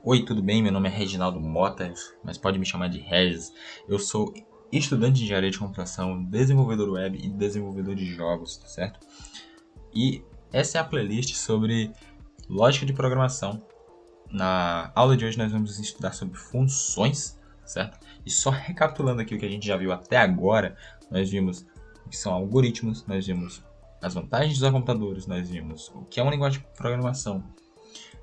Oi, tudo bem? Meu nome é Reginaldo Mota, mas pode me chamar de Regis. Eu sou estudante de engenharia de computação, desenvolvedor web e desenvolvedor de jogos, tá certo? E essa é a playlist sobre lógica de programação. Na aula de hoje nós vamos estudar sobre funções, certo? E só recapitulando aqui o que a gente já viu até agora, nós vimos o que são algoritmos, nós vimos as vantagens dos computadores, nós vimos o que é uma linguagem de programação,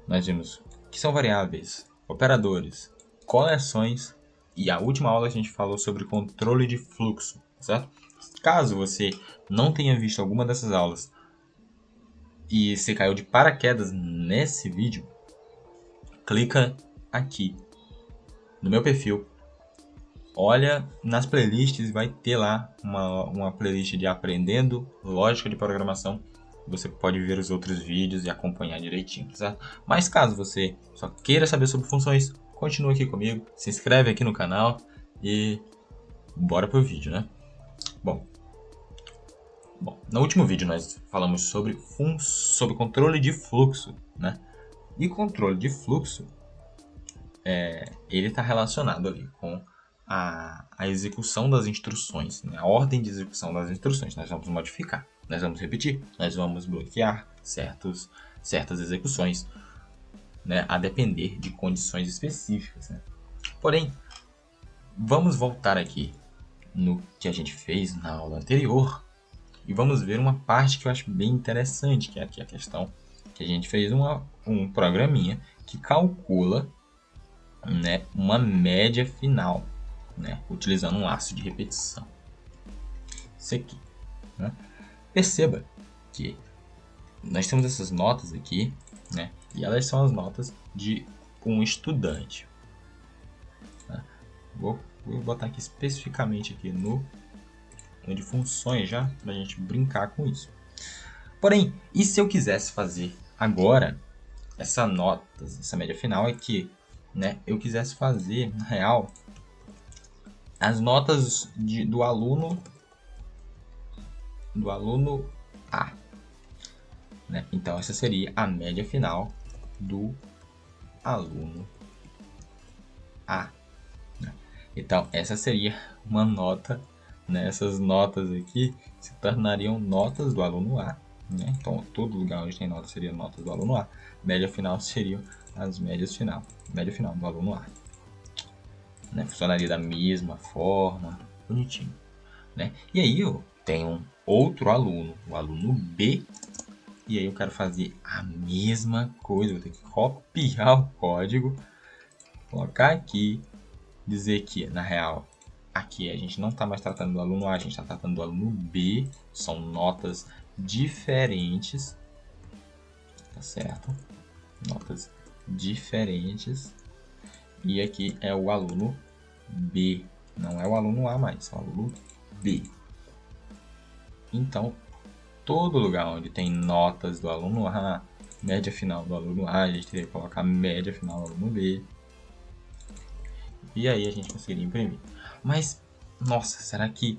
nós vimos o que são variáveis, operadores, coleções e a última aula a gente falou sobre controle de fluxo, certo? Caso você não tenha visto alguma dessas aulas e você caiu de paraquedas nesse vídeo, clica aqui no meu perfil, olha nas playlists, vai ter lá uma playlist de aprendendo lógica de programação. Você pode ver os outros vídeos e acompanhar direitinho, certo? Mas caso você só queira saber sobre funções, continue aqui comigo, se inscreve aqui no canal e bora pro vídeo, né? Bom, no último vídeo nós falamos sobre controle de fluxo, né? E controle de fluxo, ele está relacionado ali com a execução das instruções, né? A ordem de execução das instruções. Nós vamos modificar, nós vamos repetir, nós vamos bloquear certas execuções, né? A depender de condições específicas, né? Porém, vamos voltar aqui no que a gente fez na aula anterior e vamos ver uma parte que eu acho bem interessante, que é aqui a questão que a gente fez um programinha que calcula, né, uma média final, né, utilizando um laço de repetição. Isso aqui, né? Perceba que nós temos essas notas aqui, né, e elas são as notas de um estudante. Né? Vou botar aqui especificamente aqui no de funções já, para a gente brincar com isso. Porém, e se eu quisesse fazer agora essa média final aqui, né, eu quisesse fazer, na real, as notas do aluno A, né? Então essa seria a média final do aluno A, né? Então essa seria uma nota, né? Essas notas aqui se tornariam notas do aluno A, né? Então todo lugar onde tem nota seria notas do aluno A. Média final seriam as média final do aluno A, né? Funcionaria da mesma forma, bonitinho, né? E aí eu tenho outro aluno, o aluno B, e aí eu quero fazer a mesma coisa, vou ter que copiar o código, colocar aqui, dizer que na real aqui a gente não está mais tratando do aluno A, a gente está tratando do aluno B, são notas diferentes, tá certo? Notas diferentes, e aqui é o aluno B, não é o aluno A mais, é o aluno B. Então, todo lugar onde tem notas do aluno A, média final do aluno A, a gente teria que colocar média final do aluno B. E aí a gente conseguiria imprimir. Mas, nossa, será que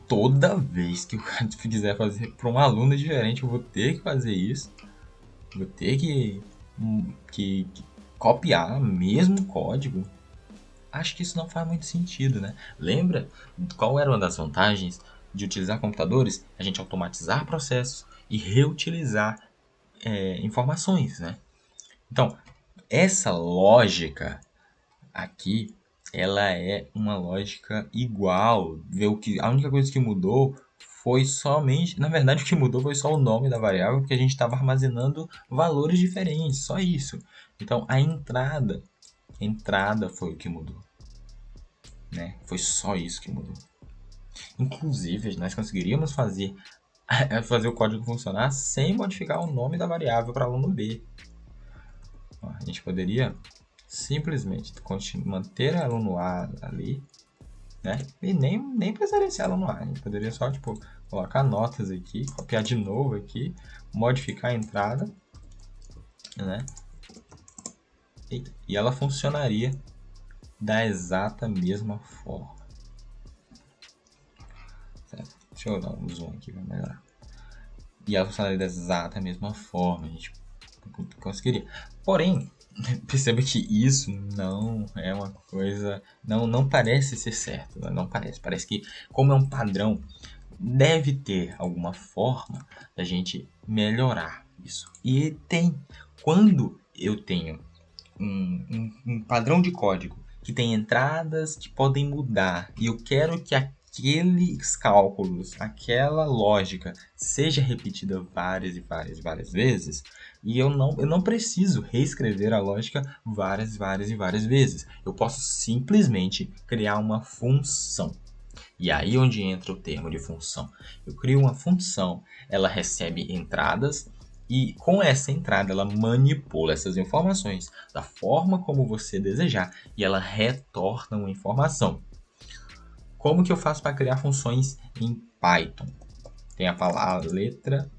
toda vez que eu quiser fazer para um aluno diferente, eu vou ter que fazer isso? Vou ter que copiar o mesmo código? Acho que isso não faz muito sentido, né? Lembra qual era uma das vantagens de utilizar computadores? A gente automatizar processos e reutilizar informações, né? Então, essa lógica aqui, ela é uma lógica igual. A única coisa que mudou foi somente... Na verdade, o que mudou foi só o nome da variável, porque a gente estava armazenando valores diferentes, só isso. Então, a entrada foi o que mudou, né? Foi só isso que mudou. Inclusive, nós conseguiríamos fazer o código funcionar sem modificar o nome da variável para aluno B. A gente poderia simplesmente manter aluno A ali, né? E nem precisaria ser aluno A. A gente poderia só colocar notas aqui, copiar de novo aqui, modificar a entrada, né? E ela funcionaria da exata mesma forma. Certo? Deixa eu dar um zoom aqui para melhorar. E ela funcionaria da exata mesma forma, a gente conseguiria. Porém, perceba que isso não é uma coisa, não parece ser certo, né? Não parece. Parece que, como é um padrão, deve ter alguma forma da gente melhorar isso. E tem. Quando eu tenho um padrão de código que tem entradas que podem mudar e eu quero que aqueles cálculos, aquela lógica seja repetida várias e várias e várias vezes, e eu não preciso reescrever a lógica várias, várias e várias vezes. Eu posso simplesmente criar uma função. E aí onde entra o termo de função. Eu crio uma função, ela recebe entradas e com essa entrada ela manipula essas informações da forma como você desejar e ela retorna uma informação. Como que eu faço para criar funções em Python? Tem a letra,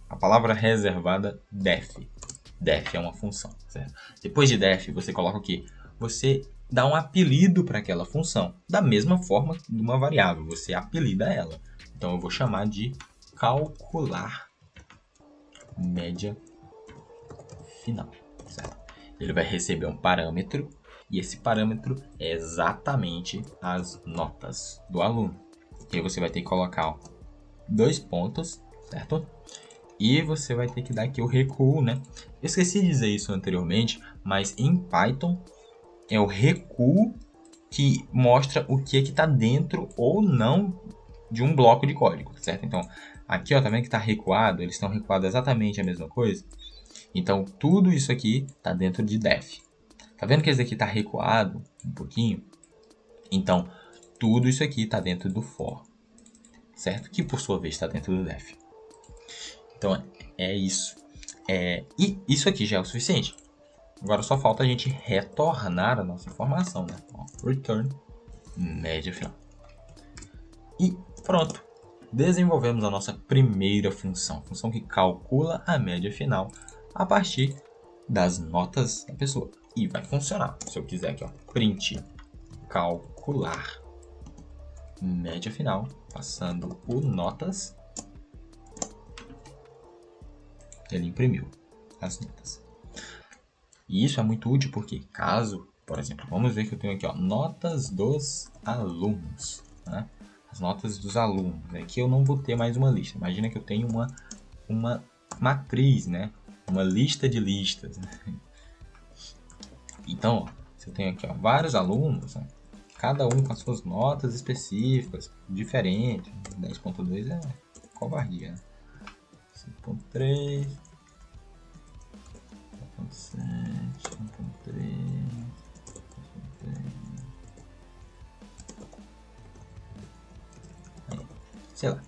a palavra reservada def. Def é uma função, certo? Depois de def, você coloca o quê? Você dá um apelido para aquela função, da mesma forma de uma variável, você apelida ela. Então eu vou chamar de calcular média final, certo? Ele vai receber um parâmetro e esse parâmetro é exatamente as notas do aluno. E aí você vai ter que colocar 2 pontos, certo? E você vai ter que dar aqui o recuo, né? Eu esqueci de dizer isso anteriormente, mas em Python é o recuo que mostra o que está dentro ou não de um bloco de código, certo? Então, aqui, ó, tá vendo que está recuado? Eles estão recuados exatamente a mesma coisa. Então, tudo isso aqui está dentro de def. Tá vendo que esse aqui está recuado um pouquinho? Então, tudo isso aqui está dentro do for, certo? Que, por sua vez, está dentro do def. Então, é isso. E isso aqui já é o suficiente. Agora só falta a gente retornar a nossa informação, né? Ó, return média final. E pronto. Desenvolvemos a nossa primeira função. Função que calcula a média final a partir das notas da pessoa. E vai funcionar. Se eu quiser aqui, ó, print calcular média final, passando o notas, ele imprimiu as notas. E isso é muito útil porque caso, por exemplo, vamos ver que eu tenho aqui, ó, notas dos alunos, né? As notas dos alunos. Aqui eu não vou ter mais uma lista. Imagina que eu tenho uma matriz, né? Uma lista de listas. Né? Então, ó, se eu tenho aqui, ó, vários alunos, né? Cada um com as suas notas específicas, diferentes. 10.2 é covardia, né? 5.3, 1.7, 1.3, sei lá,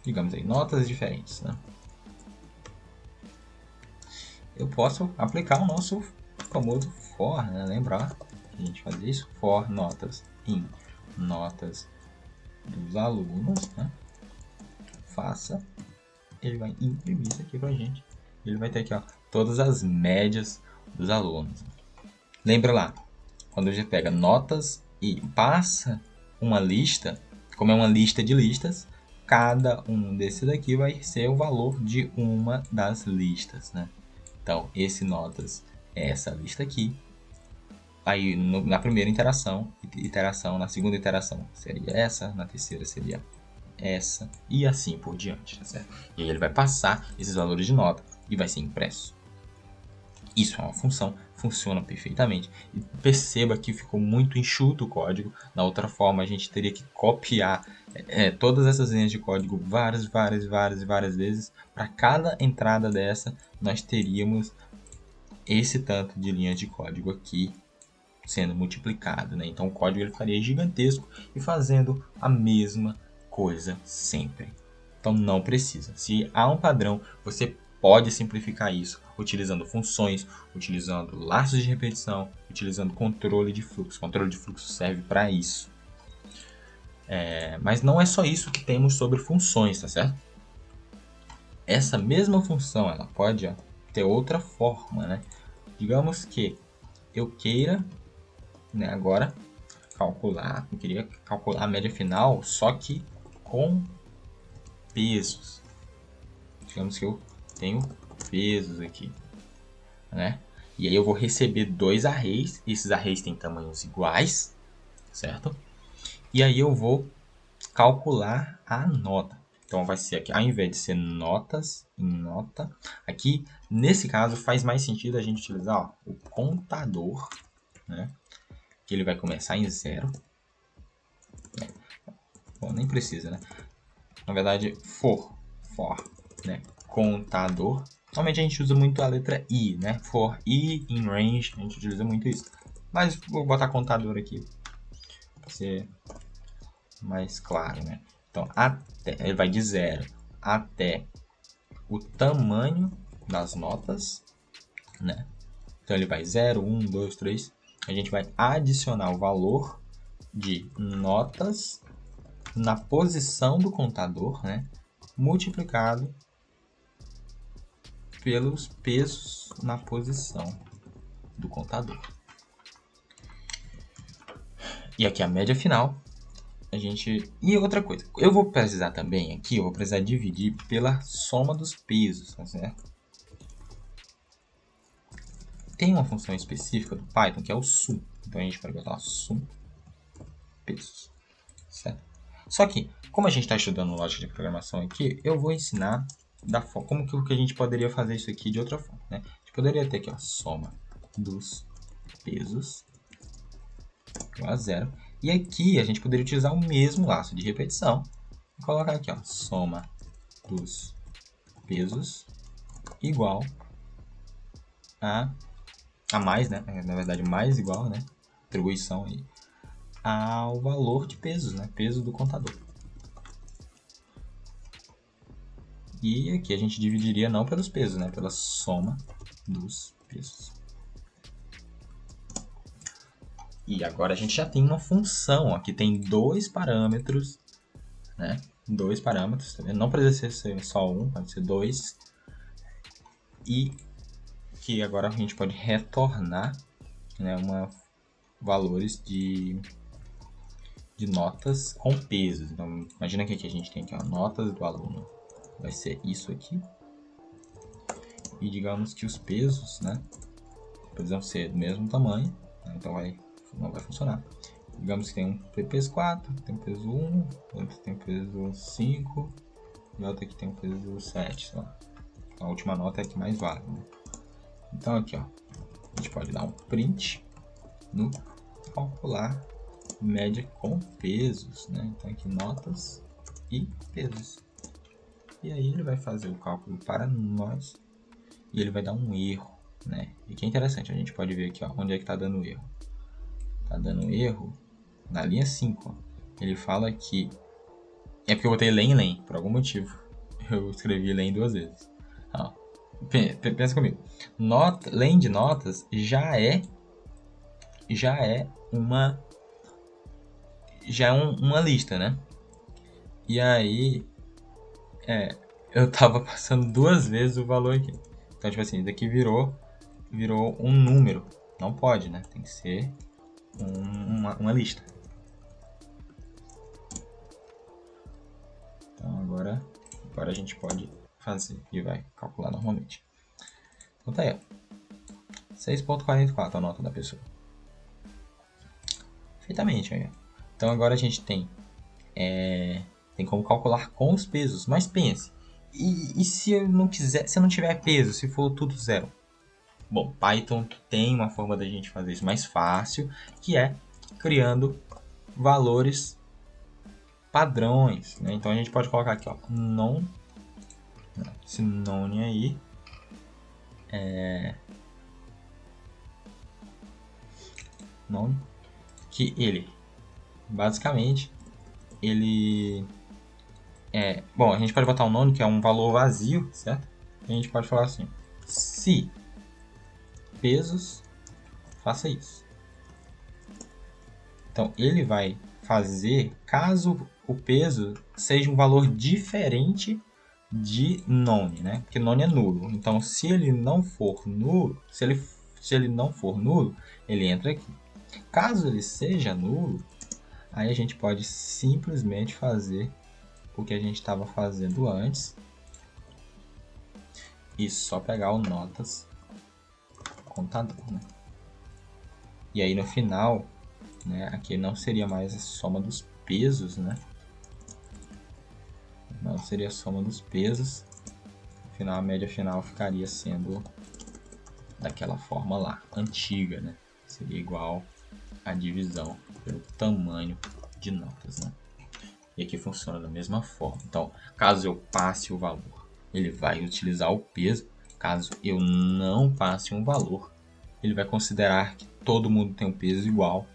digamos aí, notas diferentes, né? Eu posso aplicar o nosso famoso for, né? Lembrar que a gente fazia isso, for notas em notas dos alunos, né? Faça, ele vai imprimir isso aqui pra gente. Ele vai ter aqui, ó, todas as médias dos alunos. Lembra lá, quando a gente pega notas e passa uma lista, como é uma lista de listas, cada um desses aqui vai ser o valor de uma das listas, né? Então, esse notas é essa lista aqui. Aí, na primeira iteração, na segunda iteração seria essa, na terceira seria essa, e assim por diante, tá certo? E aí ele vai passar esses valores de nota e vai ser impresso. Isso é uma função, funciona perfeitamente. E perceba que ficou muito enxuto o código. Na outra forma, a gente teria que copiar todas essas linhas de código várias vezes. Para cada entrada dessa, nós teríamos esse tanto de linhas de código aqui sendo multiplicado, né? Então o código ele ficaria gigantesco e fazendo a mesma coisa sempre. Então não precisa. Se há um padrão, você pode simplificar isso utilizando funções, utilizando laços de repetição, utilizando controle de fluxo. Controle de fluxo serve para isso. Mas não é só isso que temos sobre funções, tá certo? Essa mesma função ela pode ter outra forma, né? Digamos que eu queira, né, agora eu queria calcular a média final, só que com pesos. Digamos que eu tenho pesos aqui, né? E aí eu vou receber 2 arrays, esses arrays têm tamanhos iguais, certo? E aí eu vou calcular a nota. Então vai ser aqui, ao invés de ser notas em nota, aqui nesse caso faz mais sentido a gente utilizar ó, o contador, né? Que ele vai começar em 0. Bom, nem precisa, né? Na verdade, for, né? Contador. Normalmente a gente usa muito a letra I, né? For I in range, a gente utiliza muito isso. Mas vou botar contador aqui para ser mais claro, né? Então, ele vai de 0 até o tamanho das notas, né? Então, ele vai 0, 1, 2, 3. A gente vai adicionar o valor de notas na posição do contador, né? Multiplicado pelos pesos na posição do contador. E aqui a média final. E outra coisa, eu vou precisar também aqui, eu vou precisar dividir pela soma dos pesos, tá certo? Tem uma função específica do Python que é o sum. Então a gente pode botar sum pesos, certo? Só que, como a gente está estudando lógica de programação aqui, eu vou ensinar da forma, como que a gente poderia fazer isso aqui de outra forma, né? A gente poderia ter aqui, ó, soma dos pesos igual a 0. E aqui a gente poderia utilizar o mesmo laço de repetição e colocar aqui, ó, soma dos pesos igual a mais, né? Na verdade, mais igual, né? Atribuição aí ao valor de pesos, né? Peso do contador. E aqui a gente dividiria não pelos pesos, né? Pela soma dos pesos. E agora a gente já tem uma função, ó, que tem 2 parâmetros, né? 2 parâmetros, tá vendo? Não precisa ser só um, pode ser 2. E que agora a gente pode retornar, né, valores de notas com pesos. Então, imagina que aqui a gente tem aqui, ó, notas do aluno. Vai ser isso aqui. E digamos que os pesos, né, precisam ser do mesmo tamanho, né, então não vai funcionar. Digamos que tem um peso 4, tem um peso 1, outro tem um peso 5 e outro aqui tem um peso 7. Sei lá. A última nota é a que mais vale, né? Então aqui, ó, a gente pode dar um print no calcular média com pesos, né? Então aqui notas e pesos. E aí ele vai fazer o cálculo para nós e ele vai dar um erro, né? E que é interessante, a gente pode ver aqui, ó, onde é que está dando erro. Está dando erro na linha 5, ó. Ele fala que é porque eu botei len, por algum motivo. Eu escrevi len 2 vezes. Ó, pensa comigo. Len de notas já é uma uma lista, né? E aí eu tava passando 2 vezes o valor aqui. Então, tipo assim, isso daqui virou um número. Não pode, né? Tem que ser uma lista. Então, agora a gente pode fazer e vai calcular normalmente. Então, tá aí, 6.44 a nota da pessoa. Perfeitamente, aí. Então, agora a gente tem como calcular com os pesos. Mas pense, e se eu não quiser, se eu não tiver peso, se for tudo 0? Bom, Python tem uma forma da gente fazer isso mais fácil, que é criando valores padrões, né? Então a gente pode colocar aqui, ó, esse none aí none, que ele basicamente bom, a gente pode botar um none que é um valor vazio, certo? A gente pode falar assim: se pesos, faça isso. Então ele vai fazer caso o peso seja um valor diferente de none, né? Porque none é nulo. Então se ele não for nulo, se ele não for nulo, ele entra aqui. Caso ele seja nulo, aí a gente pode simplesmente fazer o que a gente estava fazendo antes e só pegar o notas contador, né? E aí no final, né, aqui não seria mais a soma dos pesos, né? Não seria a soma dos pesos. No final, a média final ficaria sendo daquela forma lá, antiga, né? Seria igual a divisão pelo tamanho de notas, né? E aqui funciona da mesma forma. Então, caso eu passe o valor, ele vai utilizar o peso. Caso eu não passe um valor, ele vai considerar que todo mundo tem um peso igual.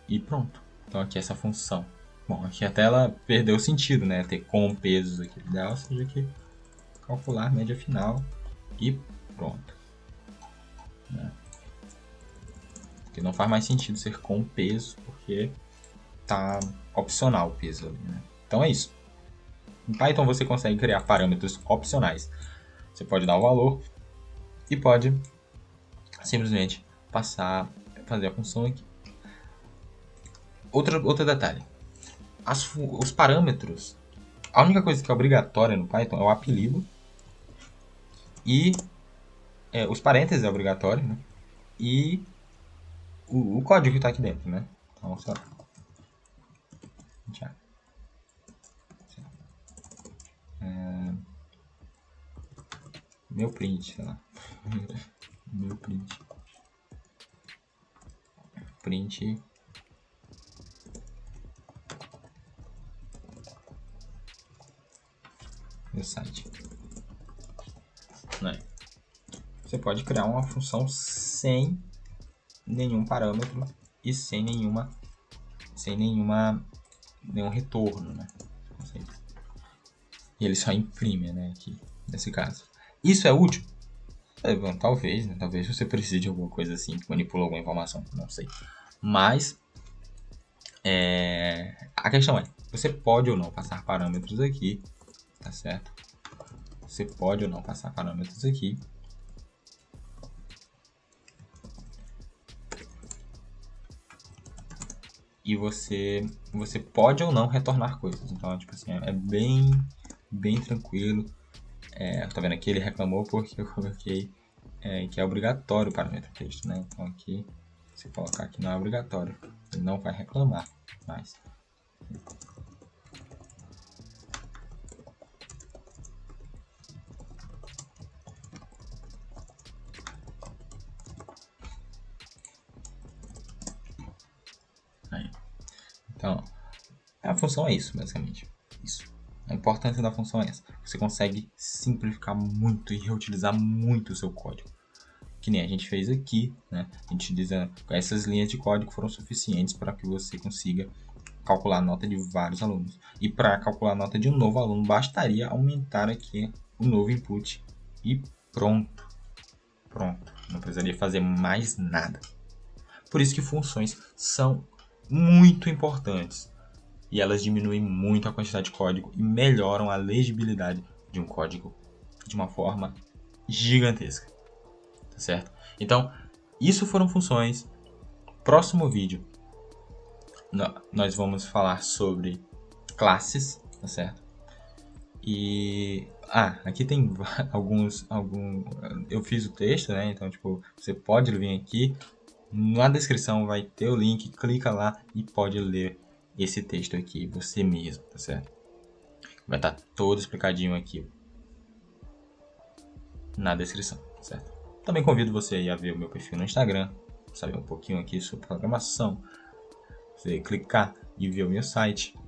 E pronto. Então aqui essa função. Bom, aqui até ela perdeu o sentido, né? Ter com pesos aqui. O ideal seja que calcular a média final e pronto. Né? Porque não faz mais sentido ser com peso, porque tá opcional o peso ali, né? Então é isso. Em Python você consegue criar parâmetros opcionais. Você pode dar o valor e pode simplesmente fazer a função aqui. Outro detalhe. Os parâmetros, a única coisa que é obrigatória no Python é o apelido e os parênteses é obrigatório, né? E o código que está aqui dentro, né? Então, sei lá. Meu print, sei lá. Meu print. Print. Meu site. Né? Você pode criar uma função sem nenhum parâmetro e sem nenhum retorno, né? E ele só imprime, né? Aqui, nesse caso. Isso é útil? Bom, talvez, né? Talvez você precise de alguma coisa assim que manipula alguma informação, não sei. Mas a questão é, você pode ou não passar parâmetros aqui, tá certo? Você pode ou não passar parâmetros aqui. E você pode ou não retornar coisas. Então, tipo assim, é bem tranquilo. Tá vendo aqui? Ele reclamou porque eu coloquei que é obrigatório o parâmetro texto, né? Então aqui, se colocar aqui não é obrigatório, ele não vai reclamar mais. Aí. Então, a função é isso, basicamente. Isso. A importância da função é essa. Você consegue simplificar muito e reutilizar muito o seu código. Que nem a gente fez aqui, né? A gente diz que essas linhas de código foram suficientes para que você consiga calcular a nota de vários alunos. E para calcular a nota de um novo aluno, bastaria aumentar aqui o novo input e pronto. Pronto. Não precisaria fazer mais nada. Por isso que funções são muito importantes. E elas diminuem muito a quantidade de código e melhoram a legibilidade de um código de uma forma gigantesca. Tá certo? Então, isso foram funções. Próximo vídeo, nós vamos falar sobre classes, tá certo? E aqui tem eu fiz o texto, né? Então, tipo, você pode vir aqui na descrição, vai ter o link, clica lá e pode ler esse texto aqui você mesmo, tá certo? Vai estar todo explicadinho aqui na descrição, tá certo? Também convido você aí a ver o meu perfil no Instagram, saber um pouquinho aqui sobre programação, você clicar e ver o meu site,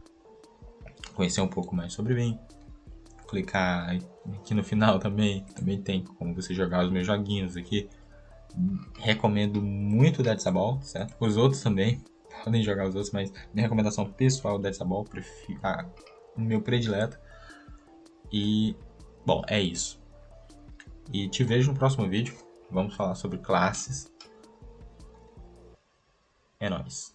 conhecer um pouco mais sobre mim, clicar aqui no final também tem como você jogar os meus joguinhos aqui. Recomendo muito o Dead Ball, certo? Os outros também podem jogar os outros, mas minha recomendação pessoal Dead Ball, o meu predileto. E bom, é isso. E te vejo no próximo vídeo. Vamos falar sobre classes. É nóis.